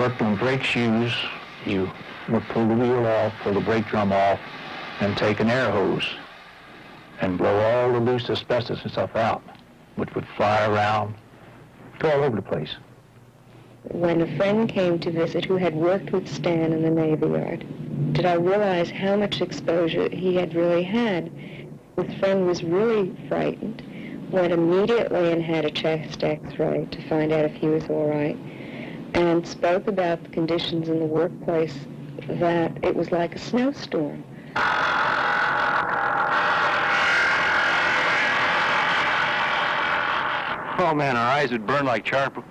worked on brake shoes, you would pull the wheel off, pull the brake drum off, and take an air hose and blow all the loose asbestos and stuff out, which would fly around, go all over the place. When a friend came to visit who had worked with Stan in the Navy Yard, did I realize how much exposure he had really had. The friend was really frightened, went immediately and had a chest x-ray to find out if he was all right, and spoke about the conditions in the workplace, that it was like a snowstorm. Oh man, our eyes would burn like charcoal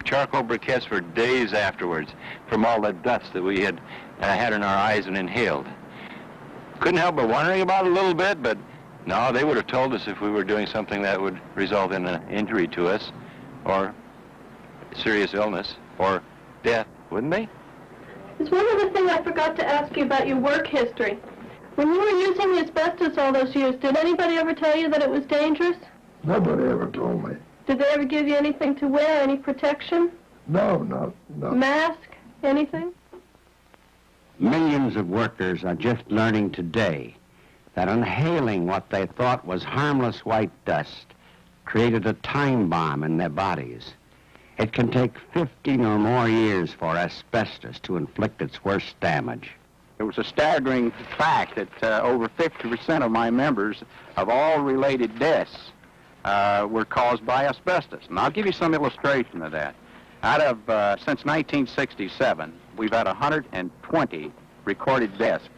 briquettes for days afterwards from all the dust that we had had in our eyes and inhaled. Couldn't help but wondering about it a little bit, but no, they would have told us if we were doing something that would result in an injury to us, or serious illness, or death, wouldn't they? There's one other thing I forgot to ask you about your work history. When you were using the asbestos all those years, did anybody ever tell you that it was dangerous? Nobody ever told me. Did they ever give you anything to wear, any protection? No. Mask, anything? Millions of workers are just learning today that inhaling what they thought was harmless white dust created a time bomb in their bodies. It can take 15 or more years for asbestos to inflict its worst damage. It was a staggering fact that over 50% of my members of all related deaths were caused by asbestos. And I'll give you some illustration of that. Since 1967, we've had 120 recorded deaths.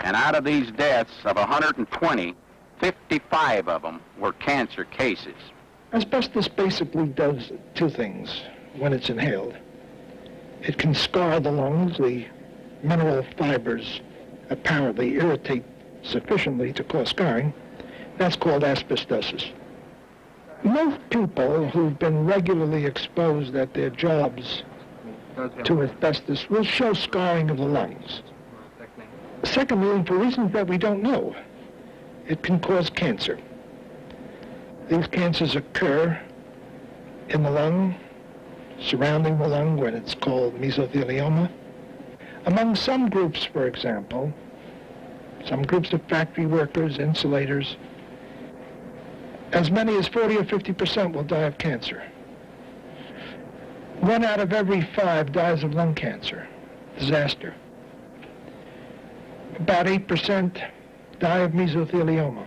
And out of these deaths, of 120, 55 of them were cancer cases. Asbestos basically does two things when it's inhaled. It can scar the lungs. The mineral fibers apparently irritate sufficiently to cause scarring. That's called asbestosis. Most people who've been regularly exposed at their jobs to asbestos will show scarring of the lungs. Secondly, and for reasons that we don't know, it can cause cancer. These cancers occur in the lung, surrounding the lung, when it's called mesothelioma. Among some groups, for example, some groups of factory workers, insulators, as many as 40 or 50% will die of cancer. 1 out of every 5 dies of lung cancer. Disaster. About 8% die of mesothelioma.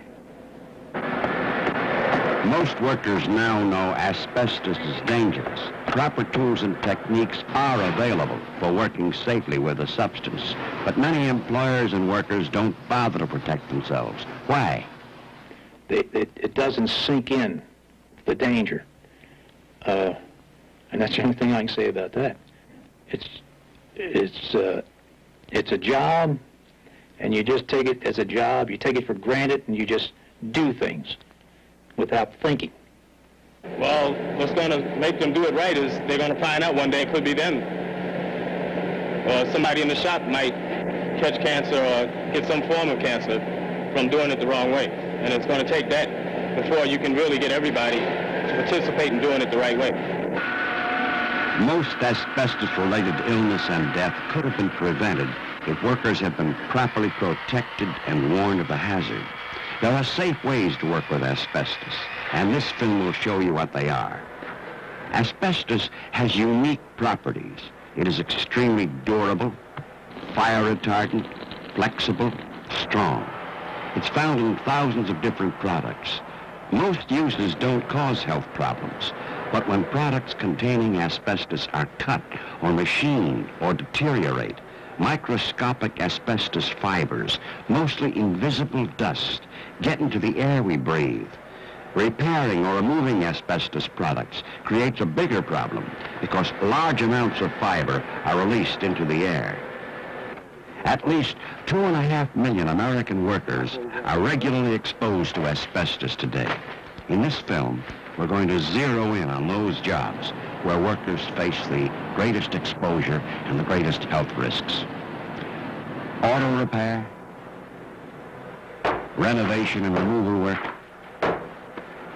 Most workers now know asbestos is dangerous. Proper tools and techniques are available for working safely with the substance, but many employers and workers don't bother to protect themselves. Why? It doesn't sink in, the danger. And that's the only thing I can say about that. It's a job, and you just take it as a job. You take it for granted, and you just do things without thinking. Well, what's going to make them do it right is they're going to find out one day it could be them. Or somebody in the shop might catch cancer or get some form of cancer from doing it the wrong way. And it's going to take that before you can really get everybody to participate in doing it the right way. Most asbestos-related illness and death could have been prevented if workers had been properly protected and warned of the hazard. There are safe ways to work with asbestos, and this film will show you what they are. Asbestos has unique properties. It is extremely durable, fire retardant, flexible, strong. It's found in thousands of different products. Most uses don't cause health problems, but when products containing asbestos are cut or machined or deteriorate, microscopic asbestos fibers, mostly invisible dust, get into the air we breathe. Repairing or removing asbestos products creates a bigger problem because large amounts of fiber are released into the air. At least 2.5 million American workers are regularly exposed to asbestos today. In this film, we're going to zero in on those jobs where workers face the greatest exposure and the greatest health risks. Auto repair, renovation and removal work,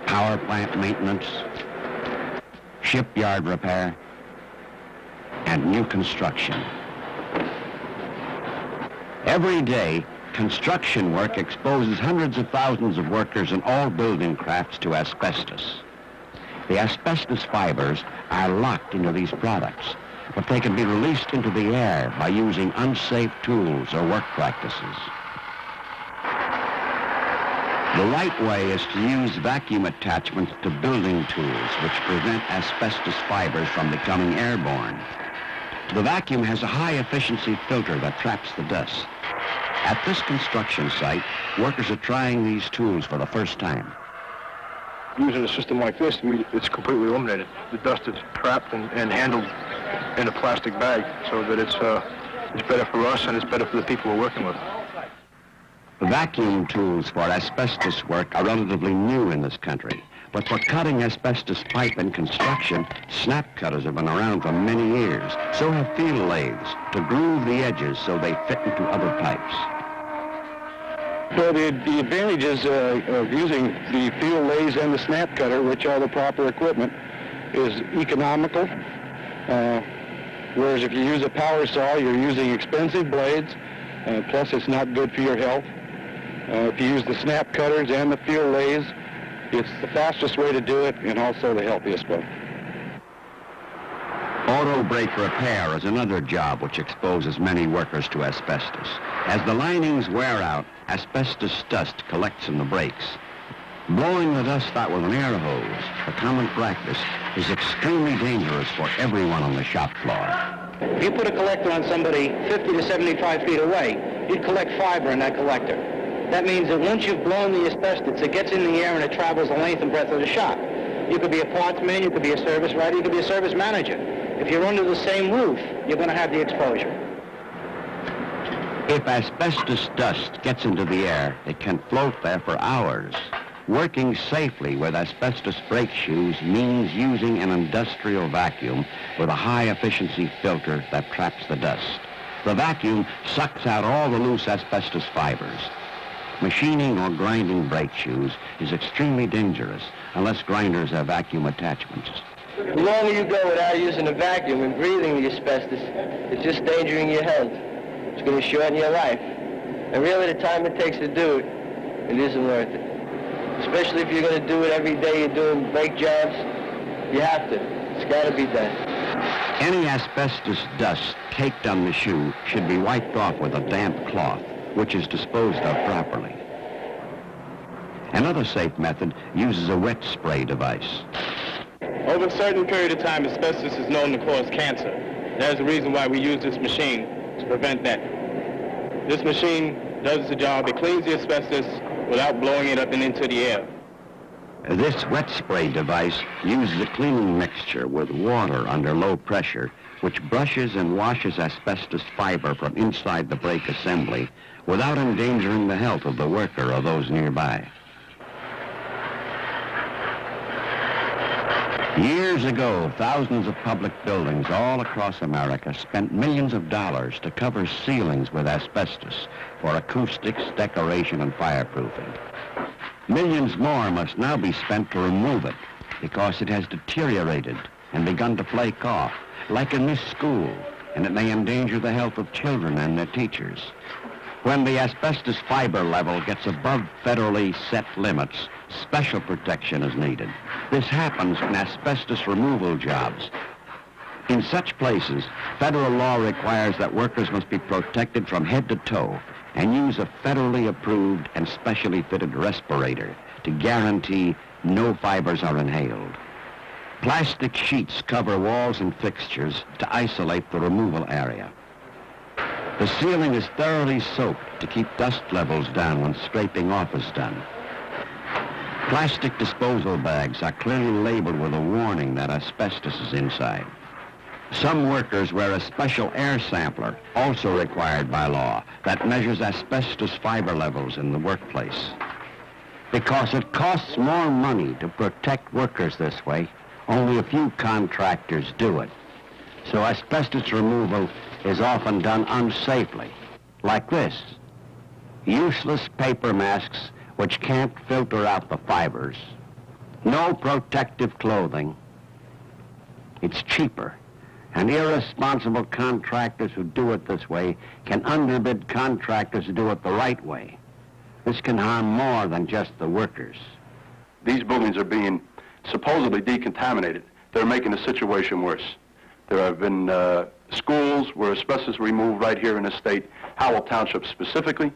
power plant maintenance, shipyard repair, and new construction. Every day, construction work exposes hundreds of thousands of workers in all building crafts to asbestos. The asbestos fibers are locked into these products, but they can be released into the air by using unsafe tools or work practices. The right way is to use vacuum attachments to building tools which prevent asbestos fibers from becoming airborne. The vacuum has a high-efficiency filter that traps the dust. At this construction site, workers are trying these tools for the first time. Using a system like this, it's completely eliminated. The dust is trapped and handled in a plastic bag, so that it's better for us and it's better for the people we're working with. Vacuum tools for asbestos work are relatively new in this country, but for cutting asbestos pipe in construction, snap cutters have been around for many years. So have field lathes to groove the edges so they fit into other pipes. So the advantages of using the field lathes and the snap cutter, which are the proper equipment, is economical. Whereas if you use a power saw, you're using expensive blades, plus it's not good for your health. If you use the snap cutters and the field lathes, it's the fastest way to do it and also the healthiest way. Auto brake repair is another job which exposes many workers to asbestos. As the linings wear out, asbestos dust collects in the brakes. Blowing the dust out with an air hose, a common practice, is extremely dangerous for everyone on the shop floor. If you put a collector on somebody 50 to 75 feet away, you'd collect fiber in that collector. That means that once you've blown the asbestos, it gets in the air and it travels the length and breadth of the shop. You could be a parts man, you could be a service writer, you could be a service manager. If you're under the same roof, you're going to have the exposure. If asbestos dust gets into the air, it can float there for hours. Working safely with asbestos brake shoes means using an industrial vacuum with a high-efficiency filter that traps the dust. The vacuum sucks out all the loose asbestos fibers. Machining or grinding brake shoes is extremely dangerous unless grinders have vacuum attachments. The longer you go without using a vacuum and breathing the asbestos, it's just endangering your health. It's going to shorten your life. And really the time it takes to do it, it isn't worth it. Especially if you're going to do it every day, you're doing brake jobs, you have to. It's got to be done. Any asbestos dust caked on the shoe should be wiped off with a damp cloth, which is disposed of properly. Another safe method uses a wet spray device. Over a certain period of time, asbestos is known to cause cancer. There's a reason why we use this machine to prevent that. This machine does the job. It cleans the asbestos without blowing it up and into the air. This wet spray device uses a cleaning mixture with water under low pressure, which brushes and washes asbestos fiber from inside the brake assembly without endangering the health of the worker or those nearby. Years ago, thousands of public buildings all across America spent millions of dollars to cover ceilings with asbestos for acoustics, decoration, and fireproofing. Millions more must now be spent to remove it because it has deteriorated and begun to flake off, like in this school, and it may endanger the health of children and their teachers. When the asbestos fiber level gets above federally set limits, special protection is needed. This happens in asbestos removal jobs. In such places, federal law requires that workers must be protected from head to toe and use a federally approved and specially fitted respirator to guarantee no fibers are inhaled. Plastic sheets cover walls and fixtures to isolate the removal area. The ceiling is thoroughly soaked to keep dust levels down when scraping off is done. Plastic disposal bags are clearly labeled with a warning that asbestos is inside. Some workers wear a special air sampler, also required by law, that measures asbestos fiber levels in the workplace. Because it costs more money to protect workers this way, only a few contractors do it. So asbestos removal is often done unsafely, like this. Useless paper masks which can't filter out the fibers. No protective clothing. It's cheaper. And irresponsible contractors who do it this way can underbid contractors who do it the right way. This can harm more than just the workers. These buildings are being supposedly decontaminated. They're making the situation worse. There have been schools where asbestos removed right here in the state, Howell Township specifically,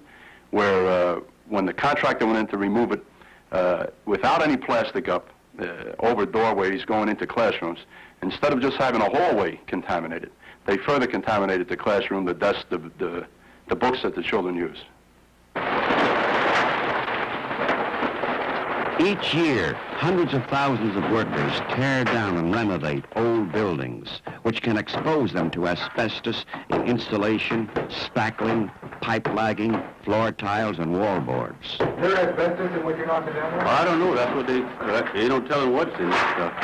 where when the contractor went in to remove it without any plastic up over doorways going into classrooms, instead of just having a hallway contaminated, they further contaminated the classroom, the desk, the books that the children use. Each year, hundreds of thousands of workers tear down and renovate old buildings, which can expose them to asbestos in insulation, spackling, pipe lagging, floor tiles, and wall boards. Is there asbestos in what you're knocking down there? Well, I don't know. That's what they don't tell them what's in this stuff.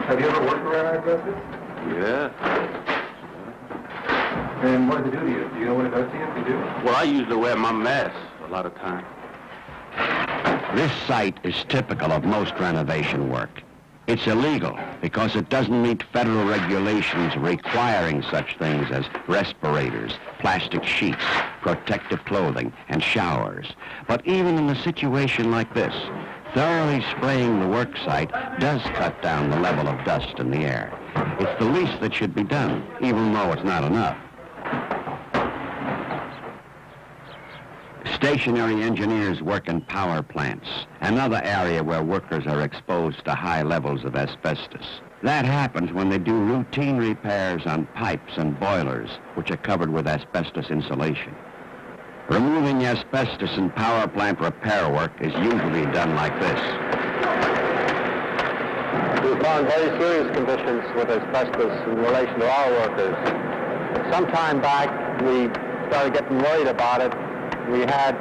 Have you ever worked around asbestos? Yeah. And what does it do to you? Do you know what it does to you if you do? Well, I usually wear my mask a lot of times. This site is typical of most renovation work. It's illegal because it doesn't meet federal regulations requiring such things as respirators, plastic sheets, protective clothing, and showers. But even in a situation like this, thoroughly spraying the work site does cut down the level of dust in the air. It's the least that should be done, even though it's not enough. Stationary engineers work in power plants, another area where workers are exposed to high levels of asbestos. That happens when they do routine repairs on pipes and boilers, which are covered with asbestos insulation. Removing asbestos in power plant repair work is usually done like this. We found very serious conditions with asbestos in relation to our workers. Some time back, we started getting worried about it. We had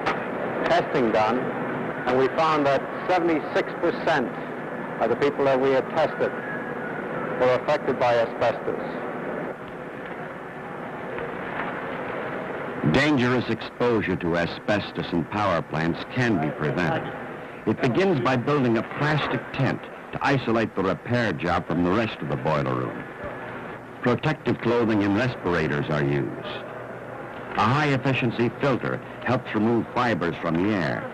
testing done, and we found that 76% of the people that we had tested were affected by asbestos. Dangerous exposure to asbestos in power plants can be prevented. It begins by building a plastic tent to isolate the repair job from the rest of the boiler room. Protective clothing and respirators are used. A high-efficiency filter helps remove fibers from the air,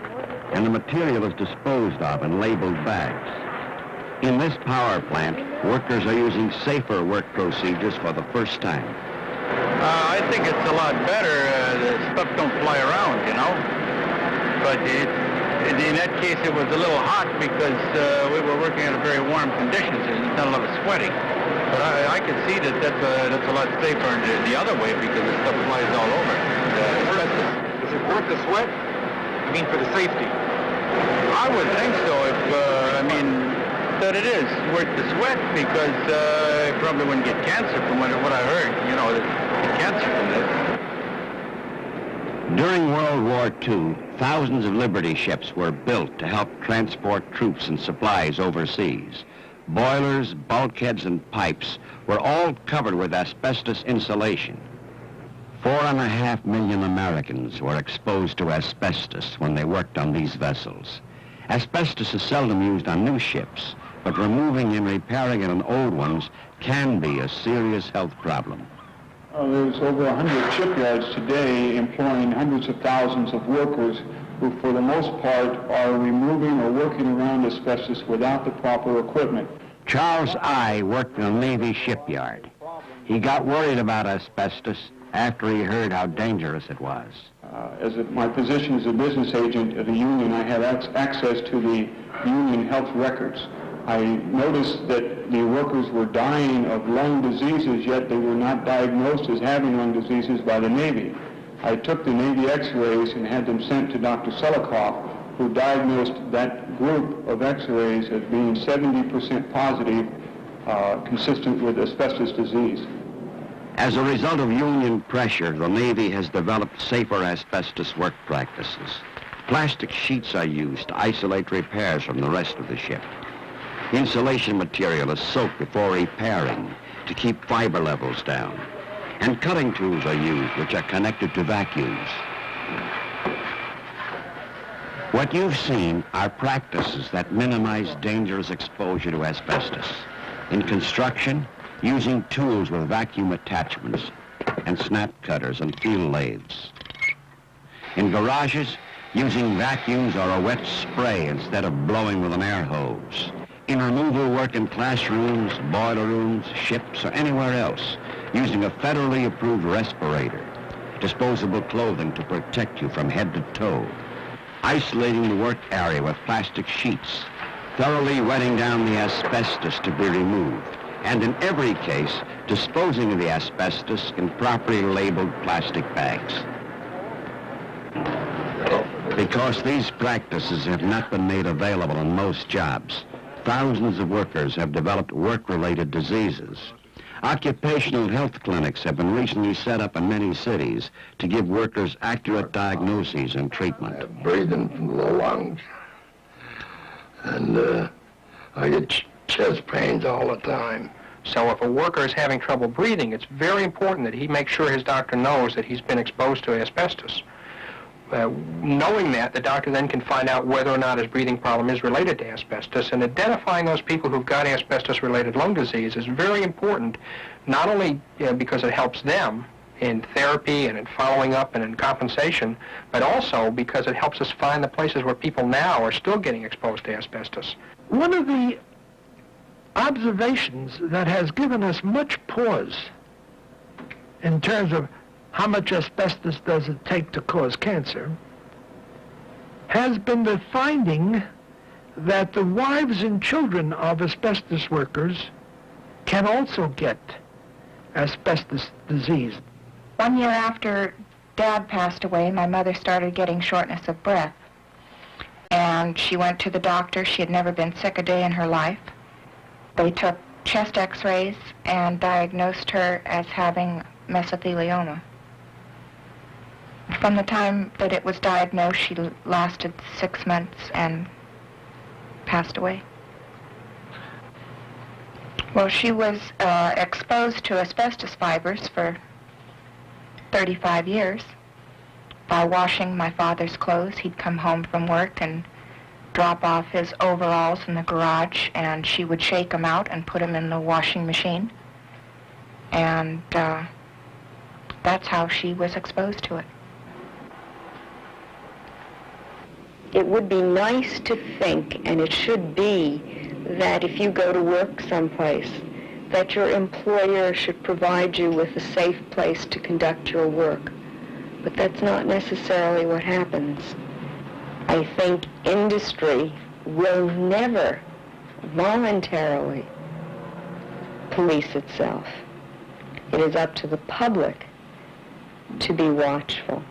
and the material is disposed of in labeled bags. In this power plant, workers are using safer work procedures for the first time. I think it's a lot better. The stuff don't fly around, you know. But in that case, it was a little hot because we were working under very warm conditions and it's not a lot of sweating. But I can see that that's a lot safer the other way because the stuff flies all over. Is it worth the sweat? I mean, for the safety. I would think so. That it is worth the sweat because I probably wouldn't get cancer from what I heard. You know, get cancer from this. During World War II, thousands of Liberty ships were built to help transport troops and supplies overseas. Boilers, bulkheads, and pipes were all covered with asbestos insulation. 4.5 million Americans were exposed to asbestos when they worked on these vessels. Asbestos is seldom used on new ships, but removing and repairing it on old ones can be a serious health problem. There's over 100 shipyards today employing hundreds of thousands of workers who, for the most part, are removing or working around asbestos without the proper equipment. Charles I. worked in a Navy shipyard. He got worried about asbestos after he heard how dangerous it was. My position as a business agent of the union, I had access to the union health records. I noticed that the workers were dying of lung diseases, yet they were not diagnosed as having lung diseases by the Navy. I took the Navy x-rays and had them sent to Dr. Selikoff, who diagnosed that group of x-rays as being 70% positive, consistent with asbestos disease. As a result of union pressure, the Navy has developed safer asbestos work practices. Plastic sheets are used to isolate repairs from the rest of the ship. Insulation material is soaked before repairing to keep fiber levels down. And cutting tools are used, which are connected to vacuums. What you've seen are practices that minimize dangerous exposure to asbestos. In construction, using tools with vacuum attachments and snap cutters and field lathes. In garages, using vacuums or a wet spray instead of blowing with an air hose. In removal work in classrooms, boiler rooms, ships, or anywhere else, using a federally approved respirator, disposable clothing to protect you from head to toe, isolating the work area with plastic sheets, thoroughly wetting down the asbestos to be removed, and in every case, disposing of the asbestos in properly labeled plastic bags. Because these practices have not been made available in most jobs, thousands of workers have developed work-related diseases. Occupational health clinics have been recently set up in many cities to give workers accurate diagnoses and treatment. Breathing from the lungs, and I get chest pains all the time. So if a worker is having trouble breathing, it's very important that he make sure his doctor knows that he's been exposed to asbestos. Knowing that, the doctor then can find out whether or not his breathing problem is related to asbestos, and identifying those people who've got asbestos-related lung disease is very important, not only because it helps them in therapy and in following up and in compensation, but also because it helps us find the places where people now are still getting exposed to asbestos. One of the observations that has given us much pause in terms of how much asbestos does it take to cause cancer has been the finding that the wives and children of asbestos workers can also get asbestos disease. 1 year after Dad passed away, my mother started getting shortness of breath. And she went to the doctor. She had never been sick a day in her life. They took chest x-rays and diagnosed her as having mesothelioma. From the time that it was diagnosed, she lasted 6 months and passed away. Well, she was exposed to asbestos fibers for 35 years. By washing my father's clothes, he'd come home from work and drop off his overalls in the garage, and she would shake them out and put them in the washing machine. And that's how she was exposed to it. It would be nice to think, and it should be, that if you go to work someplace, that your employer should provide you with a safe place to conduct your work. But that's not necessarily what happens. I think industry will never voluntarily police itself. It is up to the public to be watchful.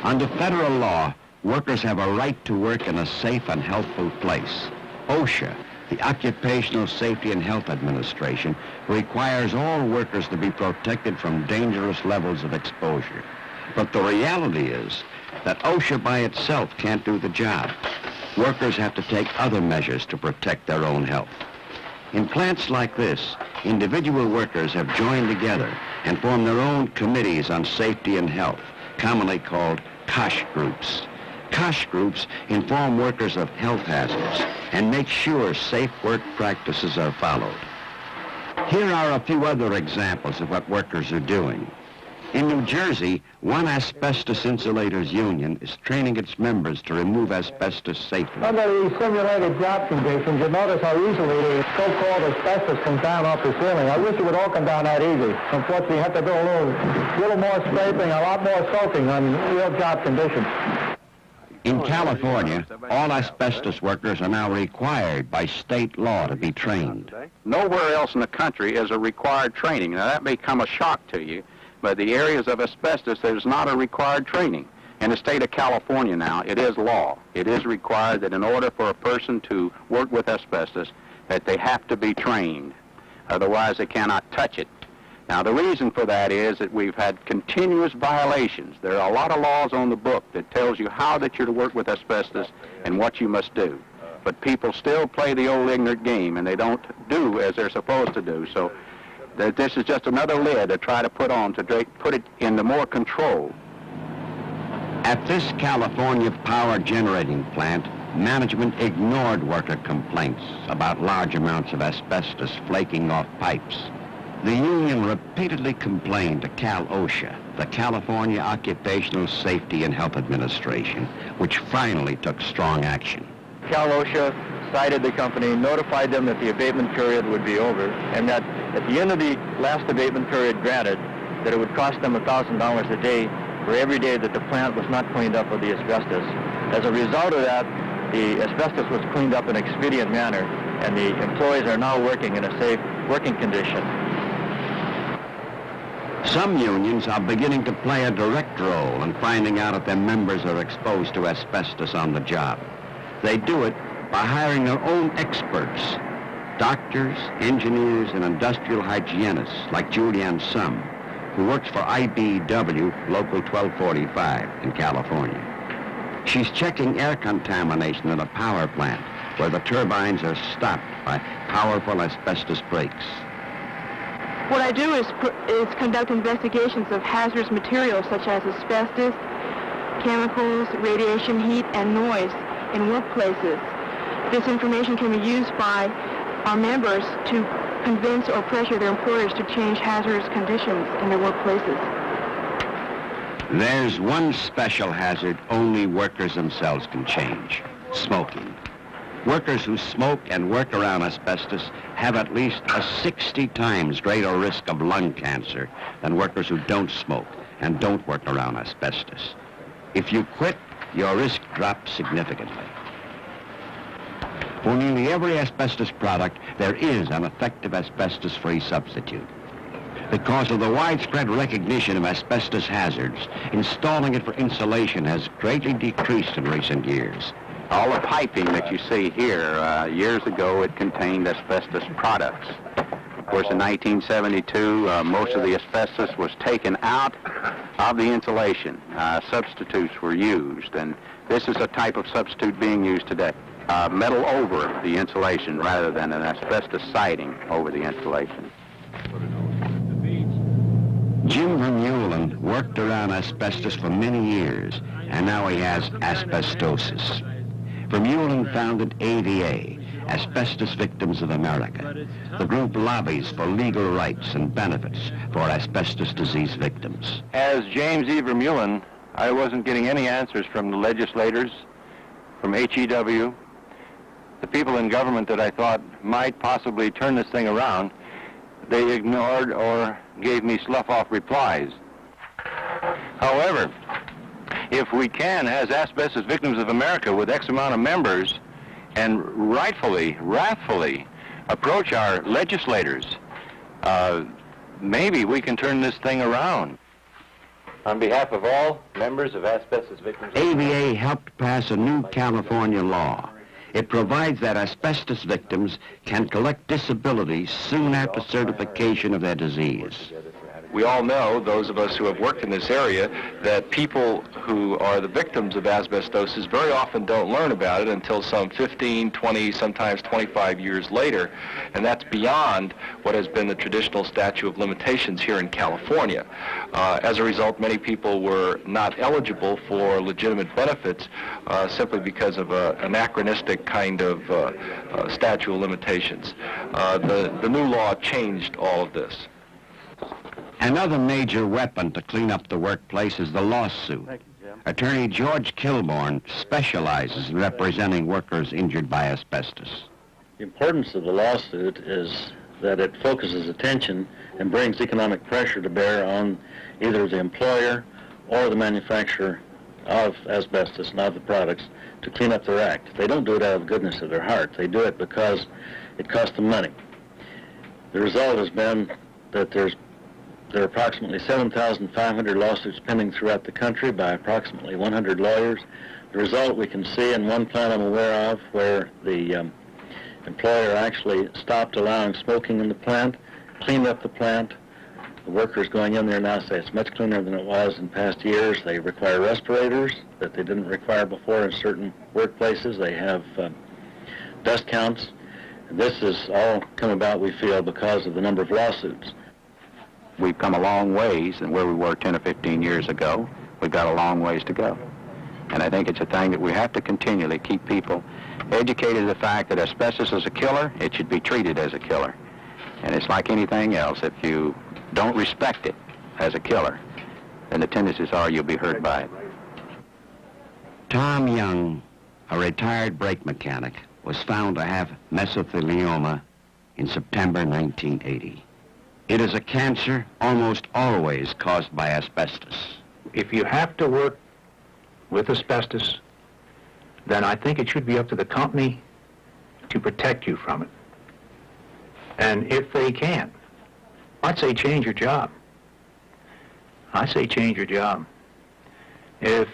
Under federal law, workers have a right to work in a safe and healthful place. OSHA, the Occupational Safety and Health Administration, requires all workers to be protected from dangerous levels of exposure. But the reality is that OSHA by itself can't do the job. Workers have to take other measures to protect their own health. In plants like this, individual workers have joined together and formed their own committees on safety and health, commonly called COSH groups. COSH groups inform workers of health hazards and make sure safe work practices are followed. Here are a few other examples of what workers are doing. In New Jersey, one asbestos insulators union is training its members to remove asbestos safely. Under these simulated job conditions, you notice how easily the so-called asbestos comes down off the ceiling. I wish it would all come down that easy. Unfortunately, you have to do a little more scraping, a lot more soaking on real job conditions. In California, all asbestos workers are now required by state law to be trained. Nowhere else in the country is a required training. Now, that may come a shock to you, but the areas of asbestos, there's not a required training. In the state of California now, it is law. It is required that in order for a person to work with asbestos, that they have to be trained. Otherwise, they cannot touch it. Now, the reason for that is that we've had continuous violations. There are a lot of laws on the book that tells you how that you're to work with asbestos and what you must do. But people still play the old ignorant game, and they don't do as they're supposed to do. So this is just another lid to try to put on to put it into more control. At this California power generating plant, management ignored worker complaints about large amounts of asbestos flaking off pipes. The union repeatedly complained to Cal-OSHA, the California Occupational Safety and Health Administration, which finally took strong action. Cal-OSHA cited the company, notified them that the abatement period would be over, and that at the end of the last abatement period granted, that it would cost them $1,000 a day for every day that the plant was not cleaned up of the asbestos. As a result of that, the asbestos was cleaned up in an expedient manner, and the employees are now working in a safe working condition. Some unions are beginning to play a direct role in finding out if their members are exposed to asbestos on the job. They do it by hiring their own experts, doctors, engineers, and industrial hygienists like Julianne Sum, who works for IBW Local 1245 in California. She's checking air contamination at a power plant where the turbines are stopped by powerful asbestos brakes. What I do is conduct investigations of hazardous materials such as asbestos, chemicals, radiation, heat, and noise in workplaces. This information can be used by our members to convince or pressure their employers to change hazardous conditions in their workplaces. There's one special hazard only workers themselves can change: smoking. Workers who smoke and work around asbestos have at least a 60 times greater risk of lung cancer than workers who don't smoke and don't work around asbestos. If you quit, your risk drops significantly. For nearly every asbestos product, there is an effective asbestos-free substitute. Because of the widespread recognition of asbestos hazards, installing it for insulation has greatly decreased in recent years. All the piping that you see here, years ago it contained asbestos products. Of course, in 1972, most of the asbestos was taken out of the insulation. Substitutes were used, and this is a type of substitute being used today. Metal over the insulation rather than an asbestos siding over the insulation. Jim Vermeulen worked around asbestos for many years, and now he has asbestosis. Vermeulen founded AVA, Asbestos Victims of America. The group lobbies for legal rights and benefits for asbestos disease victims. As James E. Vermeulen, I wasn't getting any answers from the legislators, from HEW, the people in government that I thought might possibly turn this thing around. They ignored or gave me slough-off replies. However, if we can, as Asbestos Victims of America, with X amount of members, and wrathfully approach our legislators, maybe we can turn this thing around. On behalf of all members of Asbestos Victims... AVA helped pass a new California law. It provides that asbestos victims can collect disability soon after certification of their disease. We all know, those of us who have worked in this area, that people who are the victims of asbestosis very often don't learn about it until some 15, 20, sometimes 25 years later, and that's beyond what has been the traditional statute of limitations here in California. As a result, many people were not eligible for legitimate benefits simply because of an anachronistic kind of statute of limitations. The new law changed all of this. Another major weapon to clean up the workplace is the lawsuit. Attorney George Kilbourne specializes in representing workers injured by asbestos. The importance of the lawsuit is that it focuses attention and brings economic pressure to bear on either the employer or the manufacturer of asbestos and of the products to clean up their act. They don't do it out of the goodness of their heart. They do it because it costs them money. The result has been that there are approximately 7,500 lawsuits pending throughout the country by approximately 100 lawyers. The result we can see in one plant I'm aware of where the employer actually stopped allowing smoking in the plant, cleaned up the plant. The workers going in there now say it's much cleaner than it was in past years. They require respirators that they didn't require before in certain workplaces. They have dust counts. This has all come about, we feel, because of the number of lawsuits. We've come a long ways than where we were 10 or 15 years ago. We've got a long ways to go. And I think it's a thing that we have to continually keep people educated to the fact that asbestos is a killer. It should be treated as a killer. And it's like anything else. If you don't respect it as a killer, then the tendencies are you'll be hurt by it. Tom Young, a retired brake mechanic, was found to have mesothelioma in September 1980. It is a cancer almost always caused by asbestos. If you have to work with asbestos, then I think it should be up to the company to protect you from it. And if they can't, I'd say change your job. I say change your job. If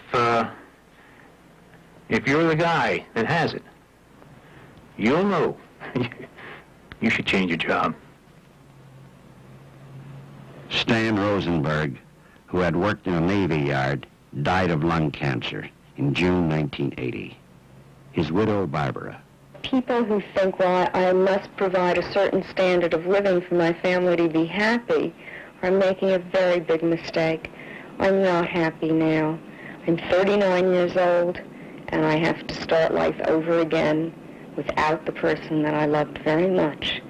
you're the guy that has it, you'll know you should change your job. Stan Rosenberg, who had worked in a Navy yard, died of lung cancer in June 1980. His widow, Barbara. People who think, well, I must provide a certain standard of living for my family to be happy are making a very big mistake. I'm not happy now. I'm 39 years old, and I have to start life over again without the person that I loved very much.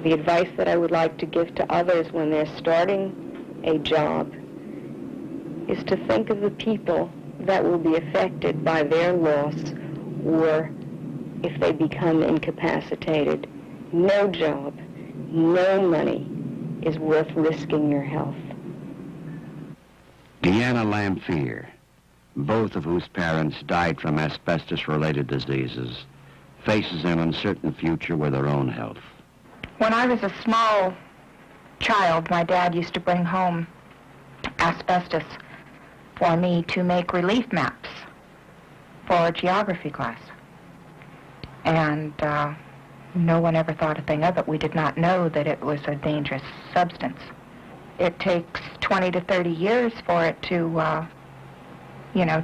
The advice that I would like to give to others when they're starting a job is to think of the people that will be affected by their loss or if they become incapacitated. No job, no money is worth risking your health. Deanna Lamphere, both of whose parents died from asbestos-related diseases, faces an uncertain future with her own health. When I was a small child, my dad used to bring home asbestos for me to make relief maps for a geography class. And no one ever thought a thing of it. We did not know that it was a dangerous substance. It takes 20 to 30 years for it to,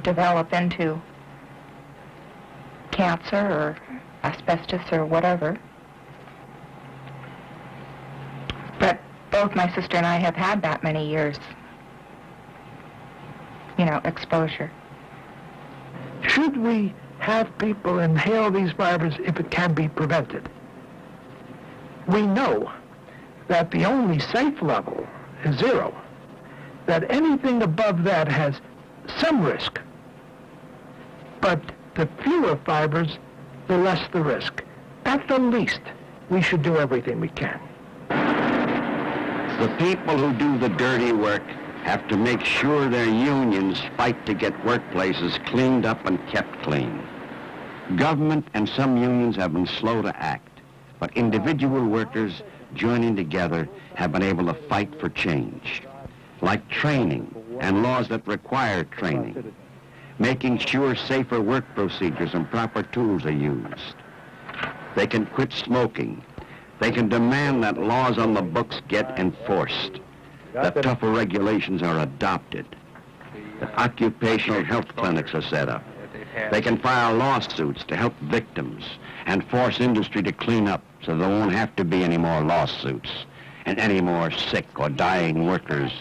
develop into cancer or asbestos or whatever. But both my sister and I have had that many years, exposure. Should we have people inhale these fibers if it can be prevented? We know that the only safe level is 0, that anything above that has some risk, but the fewer fibers, the less the risk. At the least, we should do everything we can. The people who do the dirty work have to make sure their unions fight to get workplaces cleaned up and kept clean. Government and some unions have been slow to act, but individual workers joining together have been able to fight for change, like training and laws that require training, making sure safer work procedures and proper tools are used. They can quit smoking. They can demand that laws on the books get enforced, that tougher regulations are adopted, that occupational health clinics are set up. They can file lawsuits to help victims and force industry to clean up so there won't have to be any more lawsuits and any more sick or dying workers.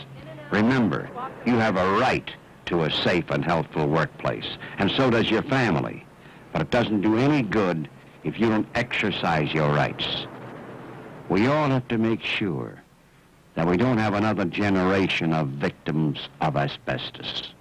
Remember, you have a right to a safe and healthful workplace, and so does your family. But it doesn't do any good if you don't exercise your rights. We all have to make sure that we don't have another generation of victims of asbestos.